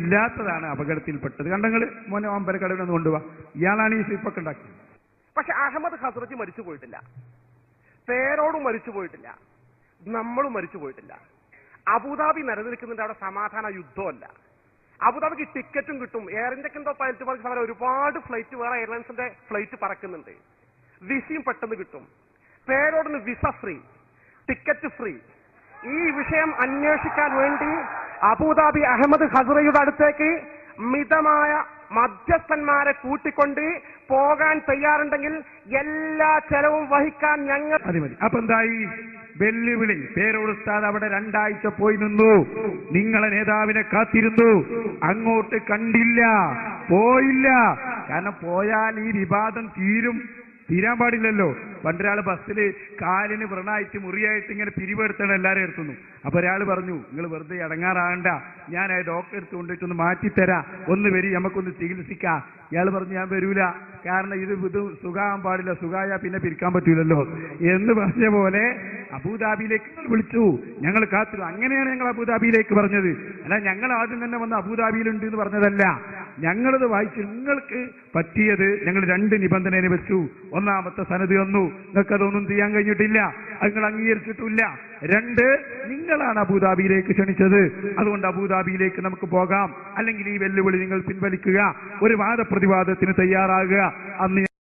ഇല്ലാത്തതാണ് അപകടത്തിൽപ്പെട്ടത്. കണ്ടങ്ങള് മോനെ അമ്പലക്കടവിൽ ഒന്ന് കൊണ്ടുപോവാ, ഇയാളാണ് ഈ സ്ലിപ്പൊക്കെ ഉണ്ടാക്കിയത്. പക്ഷെ അഹമ്മദ് ഹസ്രജി മരിച്ചു പോയിട്ടില്ല, പേരോടും മരിച്ചു പോയിട്ടില്ല, നമ്മളും മരിച്ചു പോയിട്ടില്ല. അബുദാബി നിലനിൽക്കുന്നുണ്ട്, അവിടെ സമാധാന യുദ്ധമല്ല. അബുദാബിക്ക് ടിക്കറ്റും കിട്ടും. എയർ ഇന്ത്യക്ക് എന്തോ പൈലറ്റുമാർക്ക് സമരം ഒരുപാട് ഫ്ലൈറ്റ്, വേറെ എയർലൈൻസിന്റെ ഫ്ലൈറ്റ് പറക്കുന്നുണ്ട്. വിസയും പെട്ടെന്ന് കിട്ടും. പേരോടിന് വിസ ഫ്രീ, ടിക്കറ്റ് ഫ്രീ. ഈ വിഷയം അന്വേഷിക്കാൻ വേണ്ടി അബുദാബി അഹമ്മദ് ഹസ്രയുടെ അടുത്തേക്ക് മിതമായ മധ്യസ്ഥന്മാരെ കൂട്ടിക്കൊണ്ട് പോകാൻ തയ്യാറുണ്ടെങ്കിൽ എല്ലാ ചെലവും വഹിക്കാൻ ഞങ്ങൾ മതി. അപ്പൊ എന്തായി? വെല്ലുവിളി. പേരോട് ഉസ്താദ് അവിടെ 2 ആഴ്ച പോയി നിന്നു, നിങ്ങളെ നേതാവിനെ കാത്തിരുന്നു, അങ്ങോട്ട് കണ്ടില്ല, പോയില്ല. കാരണം പോയാൽ ഈ വിവാദം തീരാൻ പാടില്ലല്ലോ. പണ്ടൊരാള് ബസ്സില് കാലിന് വ്രണായിട്ട് മുറിയായിട്ട് ഇങ്ങനെ പിരിവെടുത്താണ് എല്ലാവരും എടുത്തുന്നു. അപ്പൊ ഒരാൾ പറഞ്ഞു, നിങ്ങൾ വെറുതെ അടങ്ങാറാകണ്ട, ഞാൻ ആ ഡോക്ടറെ എടുത്ത് കൊണ്ടിട്ടൊന്ന് മാറ്റിത്തരാം, ഒന്ന് വരി, നമുക്കൊന്ന് ചികിത്സിക്കാം. ഇയാൾ പറഞ്ഞു, ഞാൻ വരൂല, കാരണം ഇത് സുഖാകാൻ പാടില്ല, സുഖായ പിന്നെ പിരിക്കാൻ പറ്റൂലല്ലോ എന്ന് പറഞ്ഞ പോലെ അബുദാബിയിലേക്ക് വിളിച്ചു, ഞങ്ങൾ കാത്തിരുന്നു. അങ്ങനെയാണ് ഞങ്ങൾ അബുദാബിയിലേക്ക് പറഞ്ഞത്. അല്ല, ഞങ്ങൾ ആദ്യം തന്നെ വന്ന് അബുദാബിയിലുണ്ട് എന്ന് പറഞ്ഞതല്ല. ഞങ്ങളത് വായിച്ചു, നിങ്ങൾക്ക് പറ്റിയത് ഞങ്ങൾ 2 നിബന്ധനയെ വെച്ചു. ഒന്നാമത്തെ സനത് വന്നു, നിങ്ങൾക്ക് അതൊന്നും ചെയ്യാൻ കഴിഞ്ഞിട്ടില്ല, അത് നിങ്ങൾ അംഗീകരിച്ചിട്ടില്ല. 2, നിങ്ങളാണ് അബുദാബിയിലേക്ക് ക്ഷണിച്ചത്, അതുകൊണ്ട് അബുദാബിയിലേക്ക് നമുക്ക് പോകാം, അല്ലെങ്കിൽ ഈ വെല്ലുവിളി നിങ്ങൾ പിൻവലിക്കുക, ഒരു വാദപ്രതിവാദത്തിന് തയ്യാറാകുക. അന്ന്